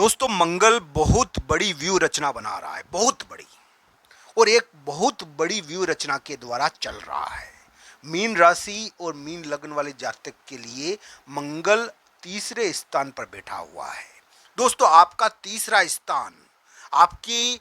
दोस्तों मंगल बहुत बड़ी व्यू रचना बना रहा है, बहुत बड़ी। और एक बहुत बड़ी व्यू रचना के द्वारा चल रहा है। मीन राशि और मीन लग्न वाले जातक के लिए मंगल तीसरे स्थान पर बैठा हुआ है। दोस्तों आपका तीसरा स्थान आपकी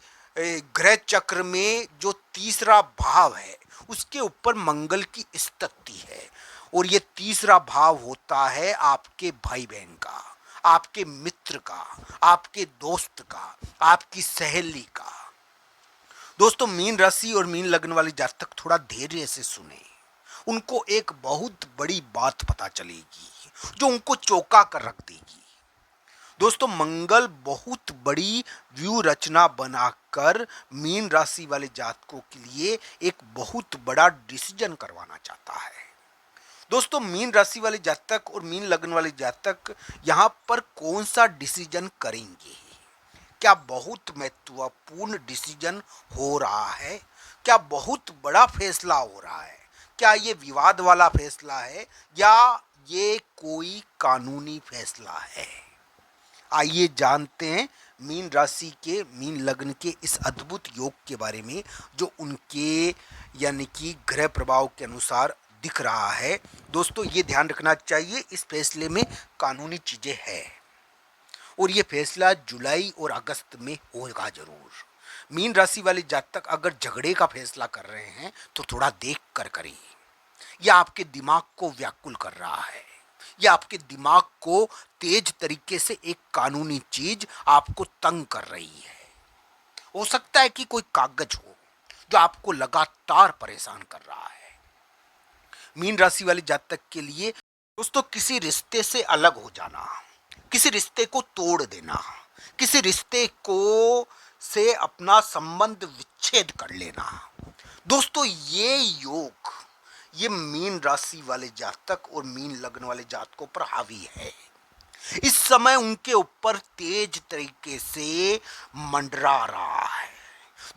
ग्रह चक्र में जो तीसरा भाव है उसके ऊपर मंगल की स्थिति है। और ये तीसरा भाव होता है आपके भाई बहन का, आपके मित्र का, आपके दोस्त का, आपकी सहेली का। दोस्तों मीन राशि और मीन लग्न वाले जातक थोड़ा धैर्य से सुने, उनको एक बहुत बड़ी बात पता चलेगी जो उनको चौंका कर रख देगी। दोस्तों मंगल बहुत बड़ी व्यू रचना बनाकर मीन राशि वाले जातकों के लिए एक बहुत बड़ा डिसीजन करवाना चाहता है। दोस्तों मीन राशि वाले जातक और मीन लग्न वाले जातक यहाँ पर कौन सा डिसीजन करेंगे? क्या बहुत महत्वपूर्ण डिसीजन हो रहा है? क्या बहुत बड़ा फैसला हो रहा है? क्या ये विवाद वाला फैसला है या ये कोई कानूनी फैसला है? आइए जानते हैं मीन राशि के मीन लग्न के इस अद्भुत योग के बारे में जो उनके यानी कि ग्रह प्रभाव के अनुसार दिख रहा है। दोस्तों ये ध्यान रखना चाहिए, इस फैसले में कानूनी चीजें हैं और ये फैसला जुलाई और अगस्त में होगा जरूर। मीन राशि वाले जातक अगर झगड़े का फैसला कर रहे हैं तो थोड़ा देख कर करिए। यह आपके दिमाग को व्याकुल कर रहा है, यह आपके दिमाग को तेज तरीके से एक कानूनी चीज आपको तंग कर रही है। हो सकता है कि कोई कागज हो जो आपको लगातार परेशान कर रहा है। मीन राशि वाले जातक के लिए दोस्तों किसी रिश्ते से अलग हो जाना, किसी रिश्ते को तोड़ देना, किसी रिश्ते को से अपना संबंध विच्छेद कर लेना। दोस्तों ये योग ये मीन राशि वाले जातक और मीन लग्न वाले जातकों पर हावी है। इस समय उनके ऊपर तेज तरीके से मंडरा रहा है।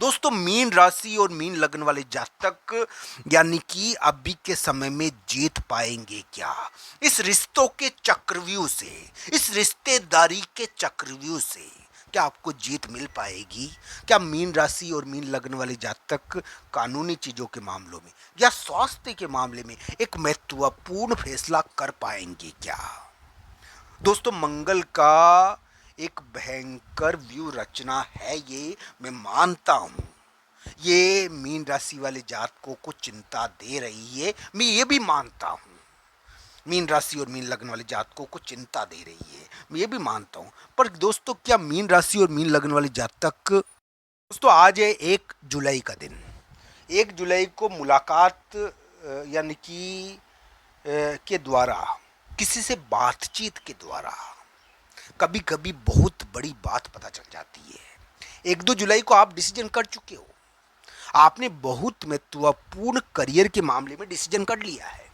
दोस्तों मीन राशि और मीन लग्न वाले जातक यानी कि अभी के समय में जीत पाएंगे क्या? इस रिश्तों के चक्रव्यूह से, इस रिश्तेदारी के चक्रव्यूह से क्या आपको जीत मिल पाएगी? क्या मीन राशि और मीन लग्न वाले जातक कानूनी चीजों के मामलों में या स्वास्थ्य के मामले में एक महत्वपूर्ण फैसला कर पाएंगे क्या? दोस्तों मंगल का एक भयंकर व्यू रचना है, ये मैं मानता हूँ। ये मीन राशि वाले जातकों को चिंता दे रही है, मैं ये भी मानता हूँ। मीन राशि और मीन लग्न वाले जातकों को चिंता दे रही है, मैं ये भी मानता हूँ। पर दोस्तों क्या मीन राशि और मीन लग्न वाले जातक, दोस्तों आज है 1 जुलाई का दिन। 1 जुलाई को मुलाकात यानी कि के द्वारा, किसी से बातचीत के द्वारा कभी कभी बहुत बड़ी बात पता चल जाती है। 1-2 जुलाई को आप डिसीजन कर चुके हो, आपने बहुत महत्वपूर्ण करियर के मामले में डिसीजन कर लिया है।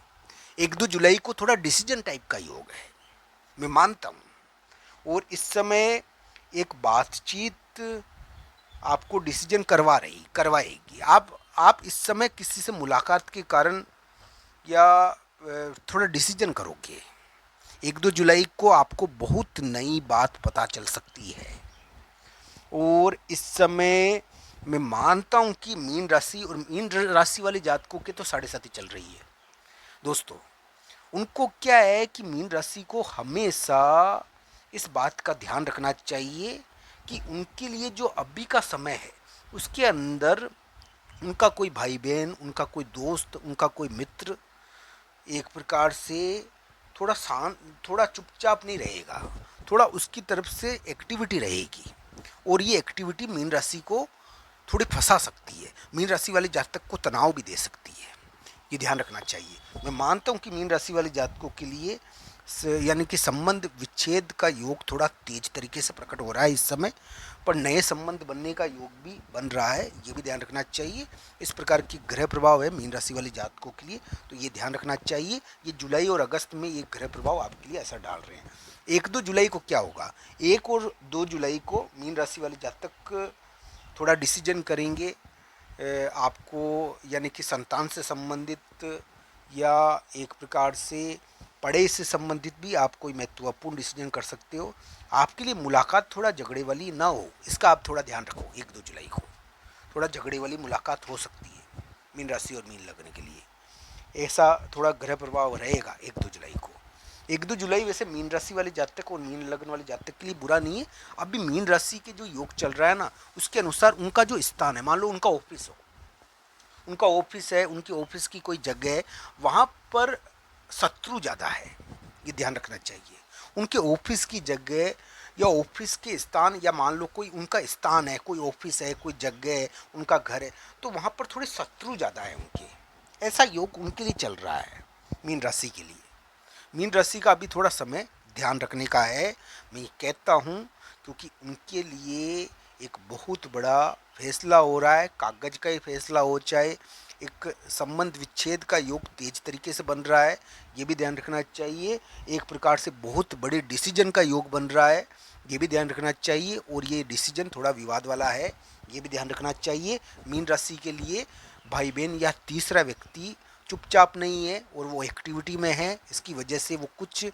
1-2 जुलाई को थोड़ा डिसीजन टाइप का योग है, मैं मानता हूँ। और इस समय एक बातचीत आपको डिसीजन करवाएगी। आप इस समय किसी से मुलाकात के कारण या थोड़ा डिसीजन करोगे। 1-2 जुलाई को आपको बहुत नई बात पता चल सकती है। और इस समय मैं मानता हूँ कि मीन राशि और मीन राशि वाले जातकों के तो 7.5 चल रही है। दोस्तों उनको क्या है कि मीन राशि को हमेशा इस बात का ध्यान रखना चाहिए कि उनके लिए जो अभी का समय है उसके अंदर उनका कोई भाई बहन, उनका कोई दोस्त, उनका कोई मित्र एक प्रकार से थोड़ा चुपचाप नहीं रहेगा, थोड़ा उसकी तरफ से एक्टिविटी रहेगी। और ये एक्टिविटी मीन राशि को थोड़ी फंसा सकती है, मीन राशि वाले जातक को तनाव भी दे सकती है। ये ध्यान रखना चाहिए। मैं मानता हूँ कि मीन राशि वाले जातकों के लिए यानी कि संबंध विच्छेद का योग थोड़ा तेज तरीके से प्रकट हो रहा है इस समय, पर नए संबंध बनने का योग भी बन रहा है, ये भी ध्यान रखना चाहिए। इस प्रकार की ग्रह प्रभाव है मीन राशि वाले जातकों के लिए, तो ये ध्यान रखना चाहिए। ये जुलाई और अगस्त में ये ग्रह प्रभाव आपके लिए असर डाल रहे हैं। 1-2 जुलाई को क्या होगा? 1 और 2 जुलाई को मीन राशि वाले जातक थोड़ा डिसीजन करेंगे आपको, यानी कि संतान से संबंधित या एक प्रकार से पढ़ाई से संबंधित भी आप कोई महत्वपूर्ण डिसीजन कर सकते हो। आपके लिए मुलाकात थोड़ा झगड़े वाली ना हो, इसका आप थोड़ा ध्यान रखो। 1-2 जुलाई को थोड़ा झगड़े वाली मुलाकात हो सकती है मीन राशि और मीन लग्न के लिए, ऐसा थोड़ा ग्रह प्रभाव रहेगा 1-2 जुलाई को। 1-2 जुलाई वैसे मीन राशि वाले जातक और मीन लग्न वाले जातक के लिए बुरा नहीं है। अभी मीन राशि के जो योग चल रहा है ना, उसके अनुसार उनका जो स्थान है, मान लो उनका ऑफिस हो, उनका ऑफिस है, उनकी ऑफिस की कोई जगह है, वहाँ पर शत्रु ज़्यादा है, ये ध्यान रखना चाहिए। उनके ऑफिस की जगह या ऑफिस के स्थान, या मान लो कोई उनका स्थान है, कोई ऑफिस है, कोई जगह है, उनका घर है, तो वहाँ पर थोड़े शत्रु ज़्यादा है उनके, ऐसा योग उनके लिए चल रहा है मीन राशि के लिए। मीन राशि का अभी थोड़ा समय ध्यान रखने का है, मैं ये कहता हूँ, क्योंकि उनके लिए एक बहुत बड़ा फैसला हो रहा है। कागज का ही फैसला हो, चाहे एक संबंध विच्छेद का योग तेज तरीके से बन रहा है, ये भी ध्यान रखना चाहिए। एक प्रकार से बहुत बड़े डिसीजन का योग बन रहा है, ये भी ध्यान रखना चाहिए। और ये डिसीजन थोड़ा विवाद वाला है, ये भी ध्यान रखना चाहिए। मीन राशि के लिए भाई बहन या तीसरा व्यक्ति चुपचाप नहीं है और वो एक्टिविटी में है, इसकी वजह से वो कुछ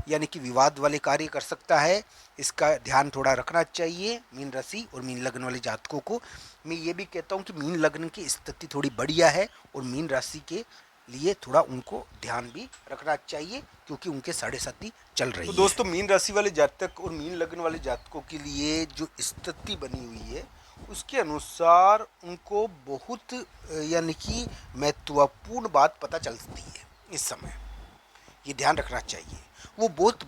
यानी कि विवाद वाले कार्य कर सकता है, इसका ध्यान थोड़ा रखना चाहिए मीन राशि और मीन लग्न वाले जातकों को। मैं ये भी कहता हूँ कि मीन लग्न की स्थिति थोड़ी बढ़िया है और मीन राशि के लिए थोड़ा उनको ध्यान भी रखना चाहिए, क्योंकि उनके 7.5 चल रही है। तो दोस्तों, मीन राशि वाले जातक और मीन लग्न वाले जातकों के लिए जो स्थिति बनी हुई है, उसके अनुसार उनको बहुत यानी कि महत्वपूर्ण बात पता चलती है इस समय, ये ध्यान रखना चाहिए। वो बहुत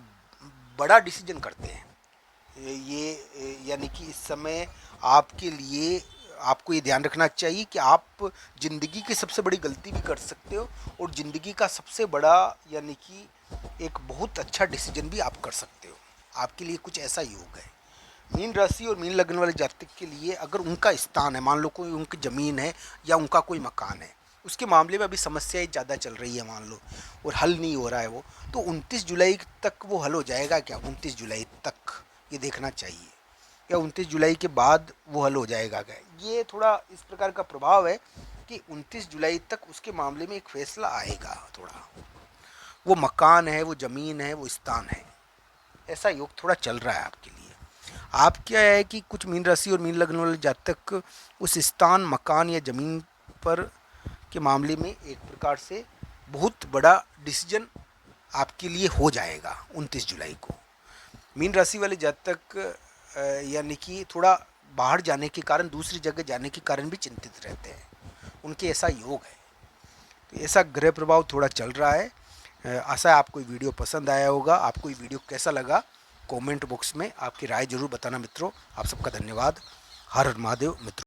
बड़ा डिसीजन करते हैं ये, यानी कि इस समय आपके लिए आपको ये ध्यान रखना चाहिए कि आप ज़िंदगी की सबसे बड़ी गलती भी कर सकते हो और ज़िंदगी का सबसे बड़ा यानी कि एक बहुत अच्छा डिसीजन भी आप कर सकते हो। आपके लिए कुछ ऐसा योग है मीन राशि और मीन लग्न वाले जातक के लिए। अगर उनका स्थान है, मान लो कोई उनकी ज़मीन है या उनका कोई मकान है, उसके मामले में अभी समस्याएं ज़्यादा चल रही है मान लो, और हल नहीं हो रहा है वो, तो 29 जुलाई तक वो हल हो जाएगा क्या? 29 जुलाई तक ये देखना चाहिए, या 29 जुलाई के बाद वो हल हो जाएगा क्या? ये थोड़ा इस प्रकार का प्रभाव है कि 29 जुलाई तक उसके मामले में एक फैसला आएगा थोड़ा। वो मकान है, वो ज़मीन है, वो स्थान है, ऐसा योग थोड़ा चल रहा है आपके लिए। आप क्या है कि कुछ मीन राशि और मीन लग्न वाले जातक उस स्थान, मकान या ज़मीन पर के मामले में एक प्रकार से बहुत बड़ा डिसीजन आपके लिए हो जाएगा 29 जुलाई को। मीन राशि वाले जातक यानी कि थोड़ा बाहर जाने के कारण, दूसरी जगह जाने के कारण भी चिंतित रहते हैं, उनके ऐसा योग है। तो ऐसा ग्रह प्रभाव थोड़ा चल रहा है। आशा है आपको ये वीडियो पसंद आया होगा। आपको ये वीडियो कैसा लगा कमेंट बॉक्स में आपकी राय जरूर बताना मित्रों। आप सबका धन्यवाद। हर हर महादेव मित्रों।